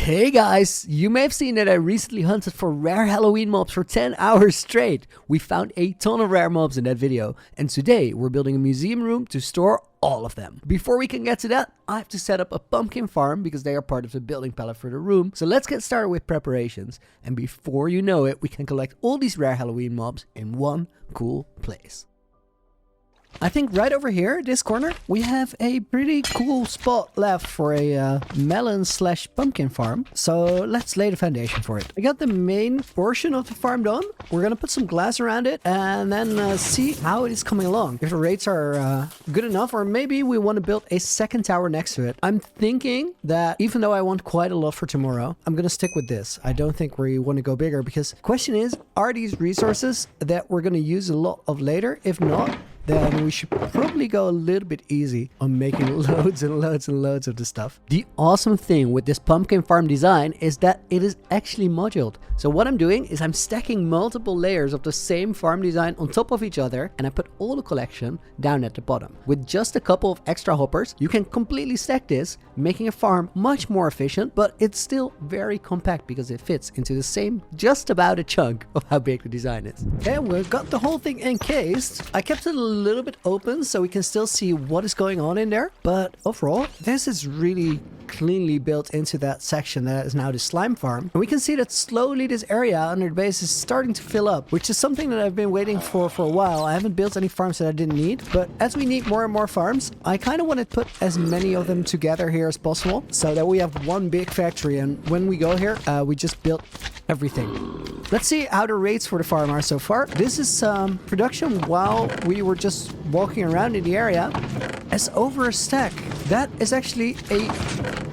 Hey guys, you may have seen that I recently hunted for rare Halloween mobs for 10 hours straight. We found a ton of rare mobs in that video, and today we're building a museum room to store all of them. Before we can get to that, I have to set up a pumpkin farm because they are part of the building palette for the room. So let's get started with preparations, and before you know it, we can collect all these rare Halloween mobs in one cool place. I think right over here, this corner, we have a pretty cool spot left for a melon/pumpkin farm. So let's lay the foundation for it. I got the main portion of the farm done. We're gonna put some glass around it and then see how it is coming along. If the rates are good enough, or maybe we want to build a second tower next to it. I'm thinking that even though I want quite a lot for tomorrow, I'm gonna stick with this. I don't think we want to go bigger because the question is, are these resources that we're gonna use a lot of later? If not, then we should probably go a little bit easy on making loads and loads and loads of the stuff. The awesome thing with this pumpkin farm design is that it is actually moduled. So what I'm doing is I'm stacking multiple layers of the same farm design on top of each other, and I put all the collection down at the bottom. With just a couple of extra hoppers, you can completely stack this, making a farm much more efficient, but it's still very compact because it fits into the same, just about a chunk of how big the design is. And we've got the whole thing encased. I kept it a little bit open so we can still see what is going on in there, but overall this is really cleanly built into that section that is now the slime farm. And we can see that slowly this area under the base is starting to fill up, which is something that I've been waiting for a while. I haven't built any farms that I didn't need, but as we need more and more farms, I kind of want to put as many of them together here as possible so that we have one big factory, and when we go here we just build everything. Let's see how the rates for the farm are so far. This is production while we were just walking around in the area. As over a stack. That is actually a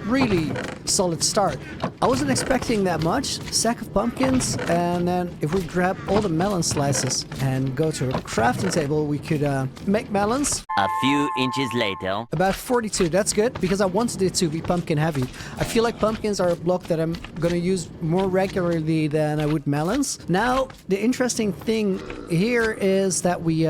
really solid start. I wasn't expecting that much. Stack of pumpkins, and then if we grab all the melon slices and go to a crafting table, we could make melons. A few inches later. About 42, that's good, because I wanted it to be pumpkin heavy. I feel like pumpkins are a block that I'm gonna use more regularly than I would melons. Now, the interesting thing here is that we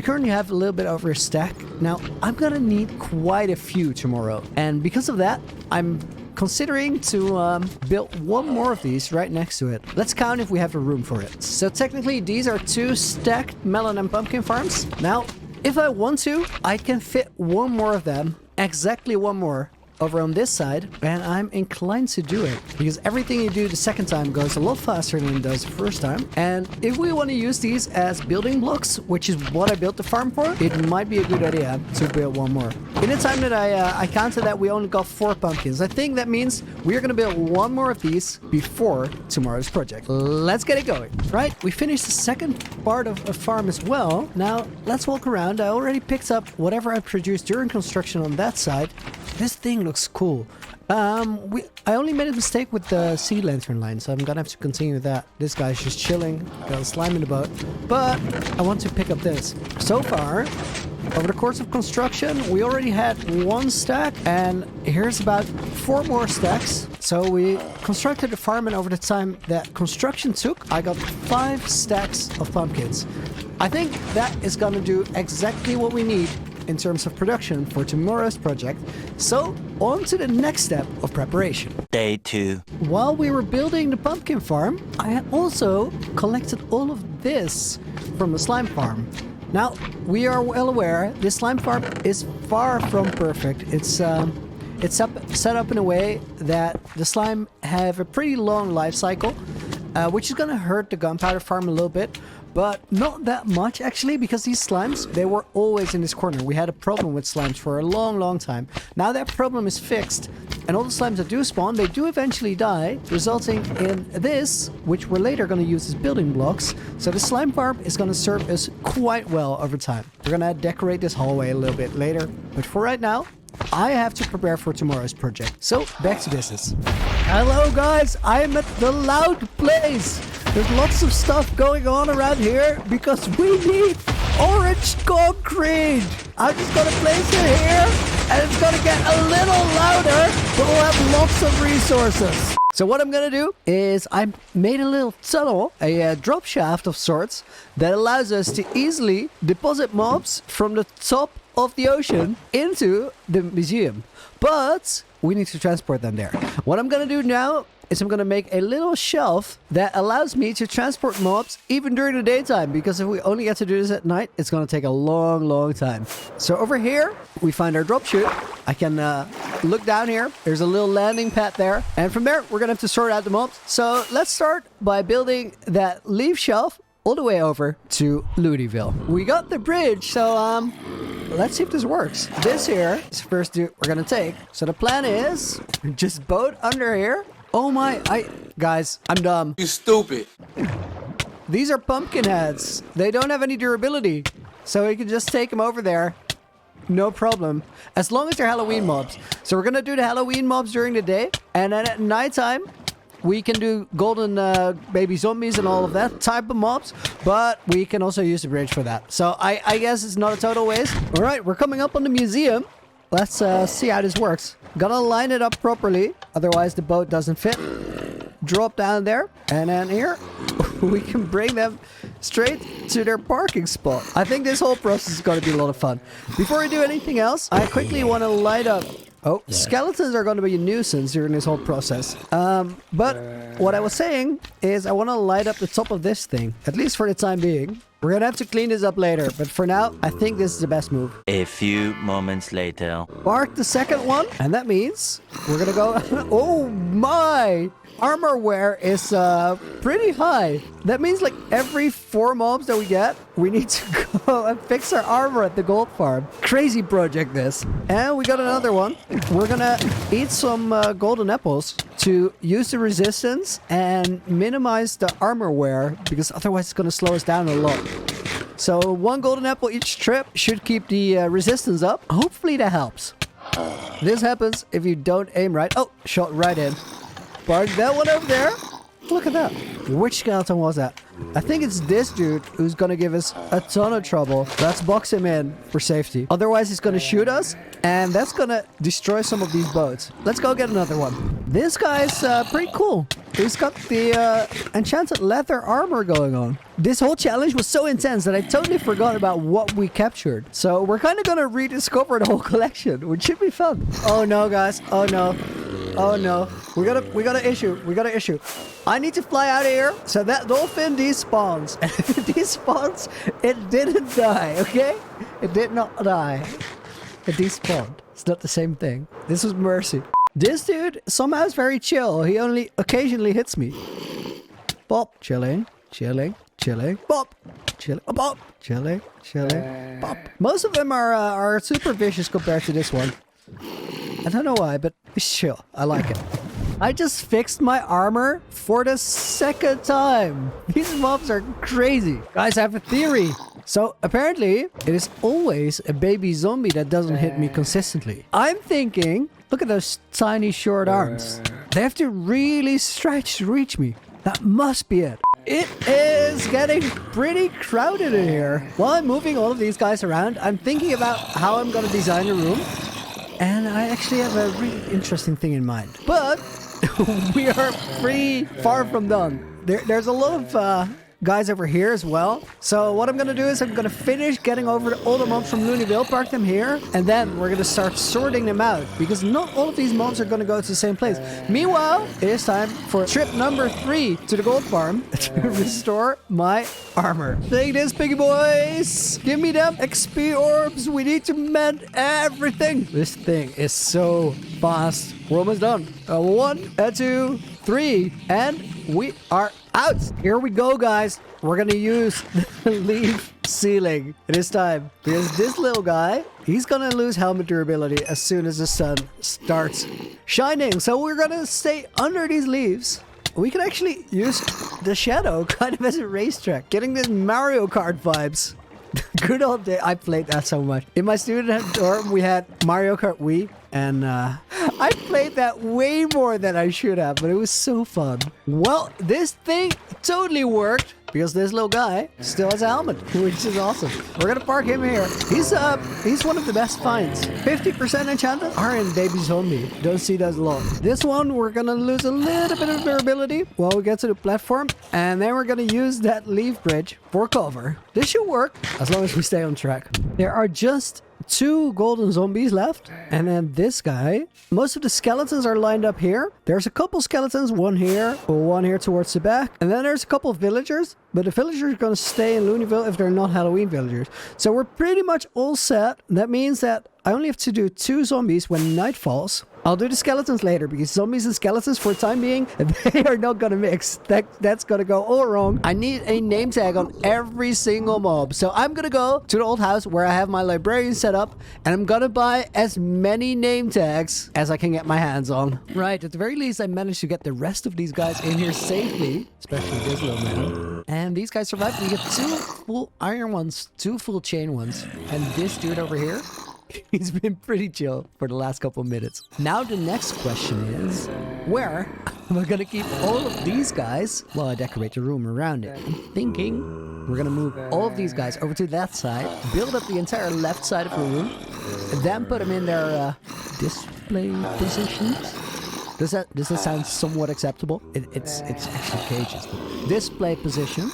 currently have a little bit over a stack. Now, I'm gonna need quite a few tomorrow, and because of that, I'm considering to build one more of these right next to it. Let's count if we have the room for it. So technically these are 2 stacked melon and pumpkin farms. Now, if I want to, I can fit one more of them, exactly one more, over on this side, and I'm inclined to do it because everything you do the second time goes a lot faster than it does the first time. And if we want to use these as building blocks, which is what I built the farm for, it might be a good idea to build one more. In the time that I counted that we only got 4 pumpkins, I think that means we're gonna build one more of these before tomorrow's project. Let's get it going. Right, we finished the second part of a farm as well. Now let's walk around. I already picked up whatever I produced during construction on that side. This thing looks cool. I only made a mistake with the sea lantern line, so I'm gonna have to continue that. This guy's just chilling, got a slime in the boat, but I want to pick up this. So far, over the course of construction, we already had 1 stack, and here's about 4 more stacks. So we constructed the farm, and over the time that construction took, I got 5 stacks of pumpkins. I think that is gonna do exactly what we need in terms of production for tomorrow's project. So on to the next step of preparation. Day 2. While we were building the pumpkin farm, I had also collected all of this from the slime farm. Now, we are well aware this slime farm is far from perfect. It's set up in a way that the slime have a pretty long life cycle, which is gonna hurt the gunpowder farm a little bit. But not that much actually, because these slimes, they were always in this corner. We had a problem with slimes for a long time. Now that problem is fixed, and all the slimes that do spawn, they do eventually die, resulting in this, which we're later going to use as building blocks. So the slime farm is going to serve us quite well over time. We're going to decorate this hallway a little bit later, but for right now, I have to prepare for tomorrow's project. So back to business. Hello guys, I'm at the loud place. There's lots of stuff going on around here because we need orange concrete. I'm just gonna place it here and it's gonna get a little louder, but we'll have lots of resources. So what I'm gonna do is I made a little tunnel, a drop shaft of sorts, that allows us to easily deposit mobs from the top of the ocean into the museum. but we need to transport them there. What I'm gonna do now is I'm gonna make a little shelf that allows me to transport mobs even during the daytime, because if we only get to do this at night, it's gonna take a long time. So over here, we find our drop chute. I can look down here. There's a little landing pad there. And from there, we're gonna have to sort out the mobs. So let's start by building that leaf shelf all the way over to Looneyville. We got the bridge, so let's see if this works. This here is the first dude we're gonna take. So the plan is just boat under here. Oh my, guys, I'm dumb. You stupid. These are pumpkin heads. They don't have any durability. So we can just take them over there. No problem. As long as they're Halloween mobs. So we're gonna do the Halloween mobs during the day. And then at nighttime, we can do golden baby zombies and all of that type of mobs. But we can also use the bridge for that. So I guess it's not a total waste. All right, we're coming up on the museum. Let's see how this works. Gotta line it up properly, otherwise the boat doesn't fit. Drop down there, and then here we can bring them straight to their parking spot. I think this whole process is gonna be a lot of fun. Before we do anything else, I quickly want to light up. Oh, skeletons are going to be a nuisance during this whole process. But what I was saying is I want to light up the top of this thing, at least for the time being. We're going to have to clean this up later, but for now, I think this is the best move. A few moments later. Mark the second one, and that means we're going to go... Oh my! Armor wear is pretty high. That means like every 4 mobs that we get, we need to go and fix our armor at the gold farm. Crazy project this. And we got another one. We're gonna eat some golden apples to use the resistance and minimize the armor wear, because otherwise it's gonna slow us down a lot. So 1 golden apple each trip should keep the resistance up. Hopefully that helps. This happens if you don't aim right. Oh, shot right in. Park that one over there. Look at that. Which skeleton was that? I think it's this dude who's gonna give us a ton of trouble. Let's box him in for safety. Otherwise, he's gonna shoot us, and that's gonna destroy some of these boats. Let's go get another one. This guy's pretty cool. He's got the enchanted leather armor going on. This whole challenge was so intense that I totally forgot about what we captured. So we're kind of gonna rediscover the whole collection, which should be fun. Oh no, guys. Oh no. Oh no. We got an issue. We got an issue. I need to fly out of here so that dolphin despawns. And if it despawns, it didn't die, okay? It did not die. It despawned. It's not the same thing. This was mercy. This dude somehow is very chill. He only occasionally hits me. Pop. Chilling. Chilling. Chilling. Pop. Chilling. Pop. Chilling. Chilling. Pop. Most of them are super vicious compared to this one. I don't know why, but it's chill. I like it. I just fixed my armor for the 2nd time. These mobs are crazy. Guys, I have a theory. So apparently, it is always a baby zombie that doesn't hit me consistently. I'm thinking, look at those tiny short arms. They have to really stretch to reach me. That must be it. It is getting pretty crowded in here. While I'm moving all of these guys around, I'm thinking about how I'm going to design a room. And I actually have a really interesting thing in mind. But we are pretty far from done. There's a lot of guys over here as well. So what I'm going to do is I'm going to finish getting over all the mobs from Looneyville, park them here, and then we're going to start sorting them out, because not all of these mobs are going to go to the same place. Meanwhile, it is time for trip number 3 to the gold farm to restore my armor. Take this, piggy boys. Give me them XP orbs. We need to mend everything. This thing is so fast. We're almost done. 1, 2, 3, and we are out. Here we go, guys. We're gonna use the leaf ceiling. It is time, because this little guy, he's gonna lose helmet durability as soon as the sun starts shining. So we're gonna stay under these leaves. We can actually use the shadow kind of as a racetrack, getting this Mario Kart vibes. Good old day. I played that so much. In my student dorm, we had Mario Kart Wii, and I played that way more than I should have, but it was so fun. Well, this thing totally worked, because this little guy still has a helmet, which is awesome. We're gonna park him here. He's one of the best finds. 50% enchanted are in baby zombie. Don't see those a lot. This one, we're gonna lose a little bit of durability while we get to the platform, and then we're gonna use that leaf bridge for cover. This should work as long as we stay on track. There are just 2 golden zombies left. And then this guy. Most of the skeletons are lined up here. There's a couple skeletons, one here towards the back. And then there's a couple of villagers. But the villagers are going to stay in Looneyville if they're not Halloween villagers. So we're pretty much all set. That means that I only have to do 2 zombies when night falls. I'll do the skeletons later because zombies and skeletons for the time being, they are not going to mix. That's going to go all wrong. I need a name tag on every single mob. So I'm going to go to the old house where I have my librarian set up and I'm going to buy as many name tags as I can get my hands on. Right, at the very least, I managed to get the rest of these guys in here safely, especially this little man. And these guys survived. We get 2 full iron ones, 2 full chain ones, and this dude over here. He's been pretty chill for the last couple of minutes. Now the next question is, where am I going to keep all of these guys while I decorate the room around it? I'm thinking we're going to move all of these guys over to that side, build up the entire left side of the room, and then put them in their display positions. Does that sound somewhat acceptable? It's actually cages. Display positions.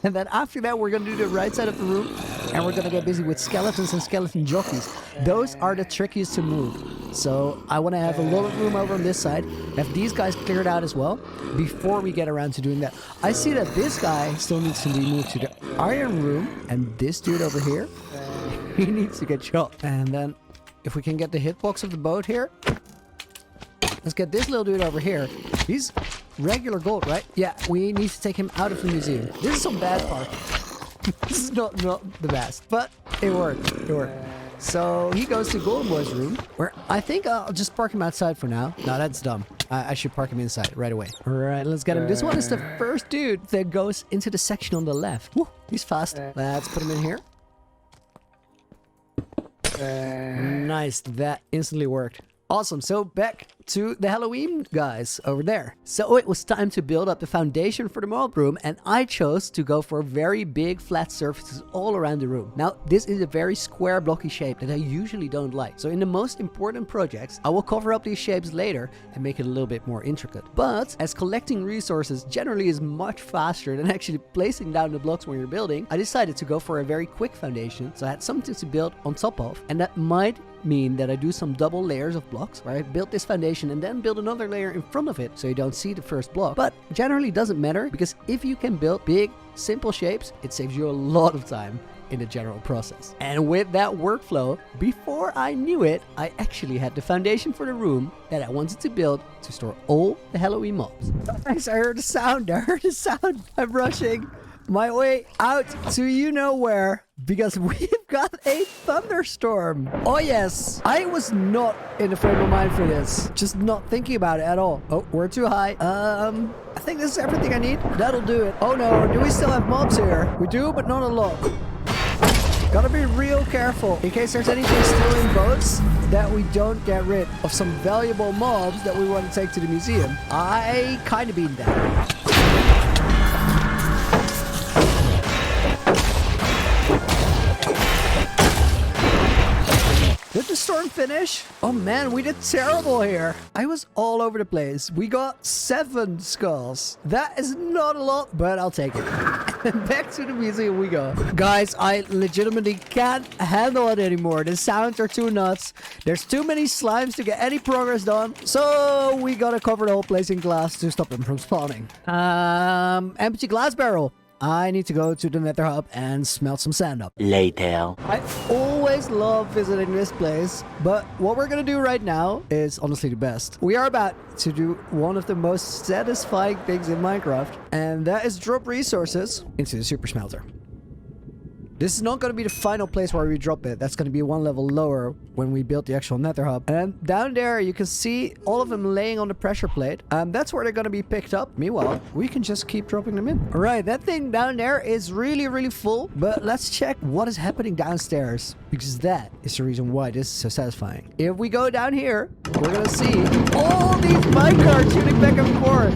And then after that, we're going to do the right side of the room. And we're going to get busy with skeletons and skeleton jockeys. Those are the trickiest to move. So I want to have a lot of room over on this side. Have these guys cleared out as well before we get around to doing that. I see that this guy still needs to be moved to the iron room. And this dude over here, he needs to get shot. And then if we can get the hitbox of the boat here. Let's get this little dude over here. He's regular gold, right? Yeah, we need to take him out of the museum. This is some bad part. This is not the best, but it worked. It worked. So he goes to Golden Boy's room, where I think I'll just park him outside for now. No, that's dumb. I should park him inside right away. All right, let's get him. This one is the first dude that goes into the section on the left. Woo, he's fast. Let's put him in here. Nice, that instantly worked. Awesome, so back to the Halloween guys over there. So it was time to build up the foundation for the mob room, and I chose to go for very big flat surfaces all around the room. Now, this is a very square blocky shape that I usually don't like. So in the most important projects, I will cover up these shapes later and make it a little bit more intricate. But as collecting resources generally is much faster than actually placing down the blocks when you're building, I decided to go for a very quick foundation, so I had something to build on top of, and that might mean that I do some double layers of blocks where I build this foundation and then build another layer in front of it so you don't see the first block. But generally doesn't matter, because if you can build big, simple shapes, it saves you a lot of time in the general process. And with that workflow, before I knew it, I actually had the foundation for the room that I wanted to build to store all the Halloween mobs. Guys, I heard a sound. I'm rushing my way out to you know where, because we've got a thunderstorm. Oh yes, I was not in the frame of mind for this. Just not thinking about it at all. Oh, we're too high. I think this is everything I need. That'll do it. Oh no, do we still have mobs here? We do, but not a lot. Gotta be real careful in case there's anything still in boats, that we don't get rid of some valuable mobs that we want to take to the museum. I kind of mean that. Did the storm finish? Oh man, we did terrible here. I was all over the place. We got 7 skulls. That is not a lot, but I'll take it. Back to the museum we go. Guys, I legitimately can't handle it anymore. The sounds are too nuts. There's too many slimes to get any progress done. So we gotta cover the whole place in glass to stop them from spawning. Empty glass barrel. I need to go to the Nether Hub and smelt some sand up. Later. I always love visiting this place, but what we're gonna do right now is honestly the best. We are about to do one of the most satisfying things in Minecraft, and that is drop resources into the super smelter. This is not going to be the final place where we drop it. That's going to be one level lower when we build the actual Nether Hub. And down there, you can see all of them laying on the pressure plate. That's where they're going to be picked up. Meanwhile, we can just keep dropping them in. All right, that thing down there is really, really full. But let's check what is happening downstairs, because that is the reason why this is so satisfying. If we go down here, we're going to see all these minecarts shooting back and forth.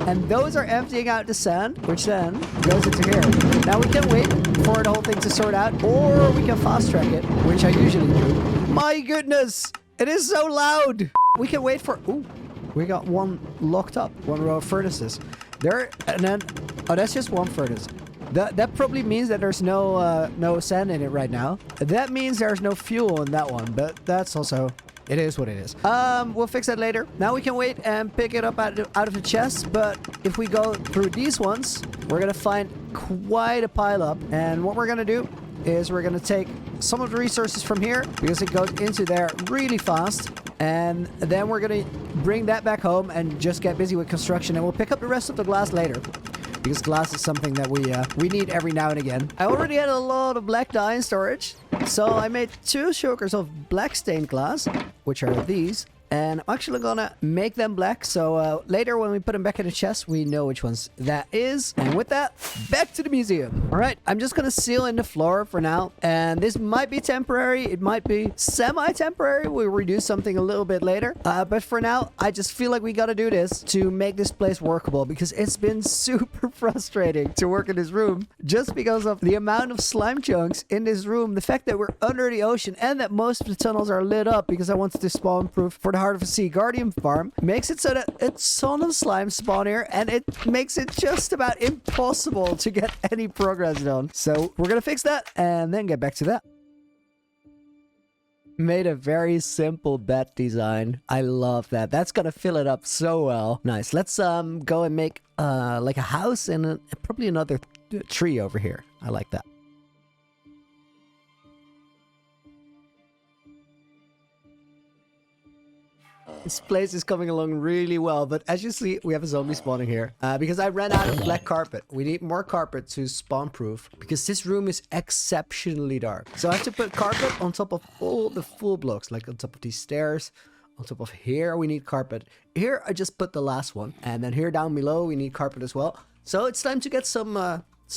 And those are emptying out the sand, which then goes into here. Now we can wait for the whole thing to sort out, or we can fast track it, which I usually do. My goodness, it is so loud. We can wait for, ooh, we got one locked up, one row of furnaces. There, and then, oh, that's just one furnace. That probably means that there's no sand in it right now. That means there's no fuel in that one, but that's also... It is what it is. We'll fix that later. Now we can wait and pick it up out of the chest. But if we go through these ones, we're going to find quite a pile up. And what we're going to do is we're going to take some of the resources from here because it goes into there really fast. And then we're going to bring that back home and just get busy with construction. And we'll pick up the rest of the glass later, because glass is something that we need every now and again. I already had a lot of black dye in storage, so I made 2 chokers of black stained glass, which are these. And I'm actually gonna make them black, so later when we put them back in the chest, we know which ones that is. And with that, back to the museum. All right, I'm just gonna seal in the floor for now. And this might be temporary. It might be semi-temporary. We'll redo something a little bit later. But for now, I just feel like we gotta do this to make this place workable, because it's been super frustrating to work in this room just because of the amount of slime chunks in this room, the fact that we're under the ocean, and that most of the tunnels are lit up because I wanted to spawn proof for the Heart of the Sea Guardian farm, makes it so that a ton of slime spawn here, and it makes it just about impossible to get any progress done. So we're gonna fix that and then get back to that. Made a very simple bed design. I love that. That's gonna fill it up so well. Nice. Let's go and make like a house and probably another tree over here. I like that. This place is coming along really well, but as you see, we have a zombie spawning here because I ran out of black carpet. We need more carpet to spawn proof because this room is exceptionally dark. So I have to put carpet on top of all the full blocks, like on top of these stairs. On top of here, we need carpet. Here, I just put the last one. And then here down below, we need carpet as well. So it's time to get some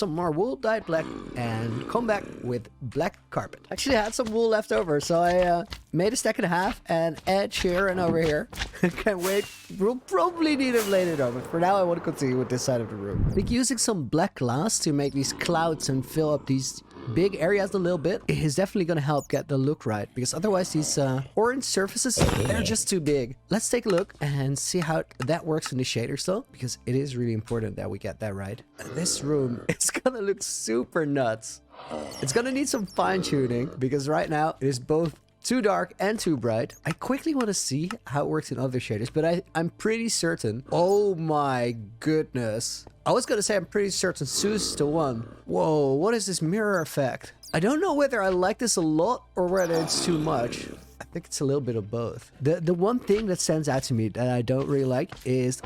more wool dyed black and come back with black carpet. Actually, I had some wool left over, so I made a stack and a half and edge here and over here. Can't wait. We'll probably need it later though, but for now I want to continue with this side of the room. I think using some black glass to make these clouds and fill up these big areas a little bit is definitely going to help get the look right, because otherwise these orange surfaces, they're just too big. Let's take a look and see how that works in the shaders though, because it is really important that we get that right. This room is going to look super nuts. It's going to need some fine tuning because right now it is both too dark and too bright. I quickly want to see how it works in other shaders, but I'm pretty certain. Oh my goodness. I was going to say I'm pretty certain Zeus to 1. Whoa, what is this mirror effect? I don't know whether I like this a lot or whether it's too much. I think it's a little bit of both. The one thing that stands out to me that I don't really like is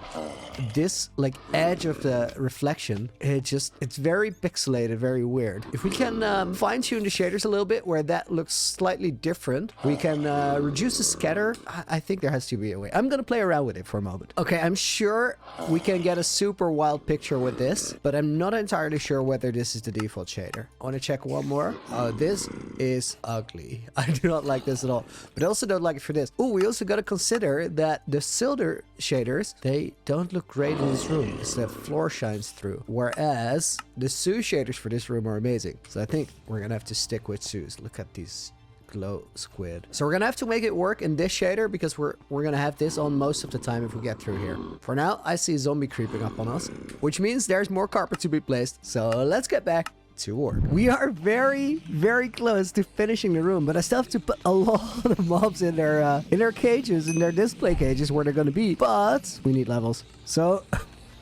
this like edge of the reflection. It's very pixelated, very weird. If we can fine tune the shaders a little bit where that looks slightly different, we can reduce the scatter. I think there has to be a way. I'm gonna play around with it for a moment. Okay, I'm sure we can get a super wild picture with this, but I'm not entirely sure whether this is the default shader. I want to check one more. Oh, this is ugly. I do not like this at all. But I also don't like it for this. Oh, we also got to consider that the Sildur shaders, they don't look great in this room because the floor shines through. Whereas the Zeus shaders for this room are amazing. So I think we're going to have to stick with Zeus. Look at these glow squid. So we're going to have to make it work in this shader because we're going to have this on most of the time if we get through here. For now, I see a zombie creeping up on us, which means there's more carpet to be placed. So let's get back to work. We are very, very close to finishing the room, but I still have to put a lot of mobs in their cages, in their display cages where they're going to be. But we need levels. So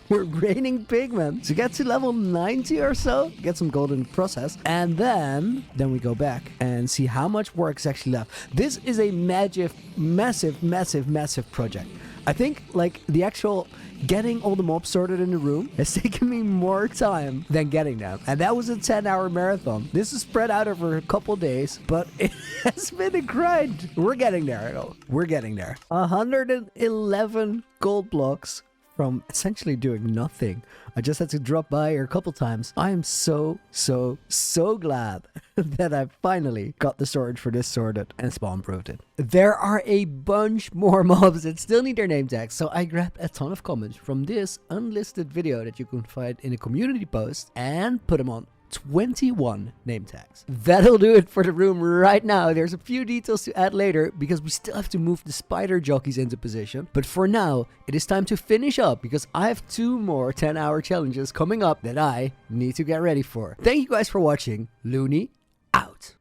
we're raining pigment to get to level 90 or so, get some gold in the process, and then we go back and see how much work is actually left. This is a massive project. I think like the actual getting all the mobs sorted in the room has taken me more time than getting them. And that was a 10-hour marathon. This is spread out over a couple days, but it has been a grind. We're getting there, though. We're getting there. 111 gold blocks from essentially doing nothing. I just had to drop by here a couple times. I am so glad that I finally got the storage for this sorted and spawn proofed it. There are a bunch more mobs that still need their name tags, so I grabbed a ton of comments from this unlisted video that you can find in a community post and put them on 21 name tags. That'll do it for the room right now. There's a few details to add later because we still have to move the spider jockeys into position. But for now, it is time to finish up because I have 2 more 10-hour challenges coming up that I need to get ready for. Thank you guys for watching. Looney out.